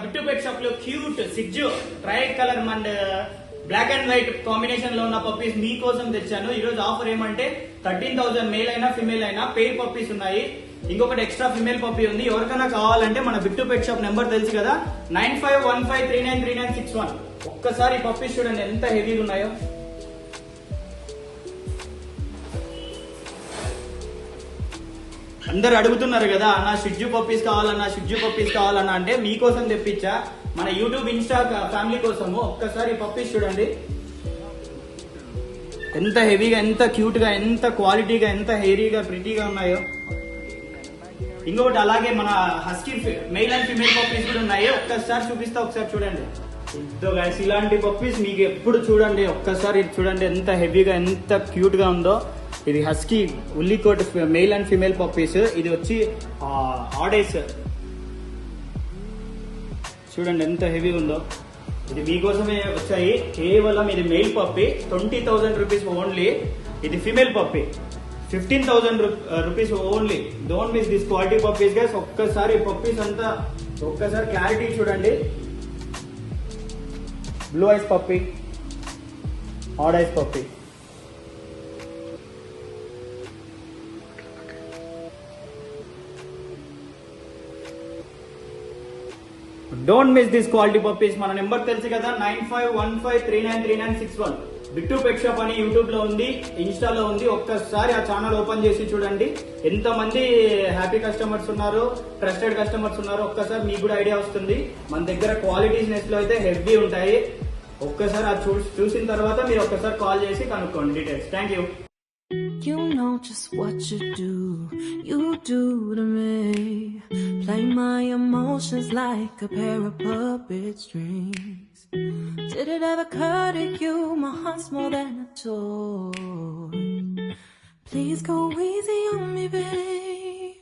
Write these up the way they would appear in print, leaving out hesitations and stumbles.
Bit pet shop లో cute సిజ్జు tri colour and black and white combination లో ఉన్న పప్పీస్ మీకోసం తెచ్చాను. ఈ రోజు ఆఫర్ ఏమంటే 13,000 మేల్ అయినా ఫిమేల్ అయినా పెయిర్ పప్పీస్ ఉన్నాయి. ఇంకొకటి ఎక్స్ట్రా ఫిమేల్ పప్పీ ఉంది. ఎవరికైనా కావాలంటే మన బిట్టు పెట్ షాప్ నెంబర్ తెలుసు కదా, 9515393961. ఒక్కసారి పప్పీస్ చూడండి ఎంత హెవీగా ఉన్నాయో. అందరు అడుగుతున్నారు కదా అన్న షిజ్జు పప్పీస్ కావాలన్నా అంటే మీకోసం తెప్పించా, మన యూట్యూబ్ ఇన్స్టా ఫ్యామిలీ కోసము. ఒక్కసారి పప్పీస్ చూడండి ఎంత హెవీగా, ఎంత క్యూట్ గా, ఎంత క్వాలిటీగా, ఎంత హెయిరీగా, ప్రిటీగా ఉన్నాయో. ఇంకొకటి అలాగే మన husky male and female puppies కూడా ఉన్నాయి. ఒక్కసారి చూపిస్తా, ఒకసారి చూడండి. గైస్ ఇలాంటి పప్పీస్ మీకు ఎప్పుడు చూడండి. ఒక్కసారి చూడండి ఎంత హెవీగా, ఎంత క్యూట్ గా ఉందో. ఇది husky ఉల్లికోట్ male and female puppies. ఇది వచ్చి ఆడేస్ చూడండి ఎంత హెవీగా ఉందో. ఇది మీకోసమే వచ్చాయి. కేవలం ఇది మెయిల్ పప్పీ 20,000 రూపీస్ ఓన్లీ. ఇది female puppy 15,000 rupees only. Don't miss this quality puppies guys. ఒక్కసారి పప్పీస్ అంతా ఒక్కసారి క్లారిటీ చూడండి. Blue eyes puppy, odd eyes puppy. Don't miss this quality puppies. మన నెంబర్ తెలుసు కదా, 9515393961. బిట్టు పెట్ షాప్ అని యూట్యూబ్ లో ఉంది, ఇన్స్టాలో ఉంది. ఒక్కసారి ఆ ఛానల్ ఓపెన్ చేసి చూడండి ఎంత మంది హ్యాపీ కస్టమర్స్ ఉన్నారు, ట్రస్టెడ్ కస్టమర్స్ ఉన్నారు. ఒక్కసారి మీకు కూడా ఐడియా వస్తుంది. మన దగ్గర క్వాలిటీస్ నెస్ లో అయితే హెవీ ఉంటాయి. ఒక్కసారి అది చూసిన తర్వాత మీరు ఒక్కసారి కాల్ చేసి కనుక్కోండి details. Thank you. You know just what you do to me. Play my emotions like a pair of puppet strings. Did it ever occur to you my heart's more than a toy? Please go easy on me, babe.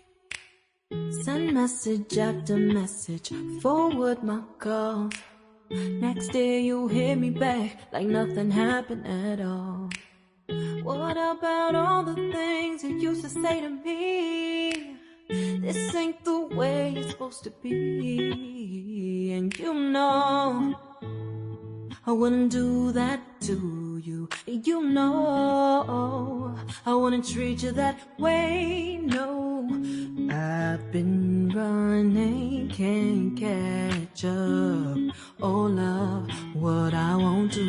Send message after message, forward my calls. Next day you hit me back like nothing happened at all. What about all the things you used to say to me? This ain't the way it's supposed to be. And you know I wouldn't do that to you. You know I wouldn't treat you that way. No, I've been running, can't catch up. Oh love, what I won't do.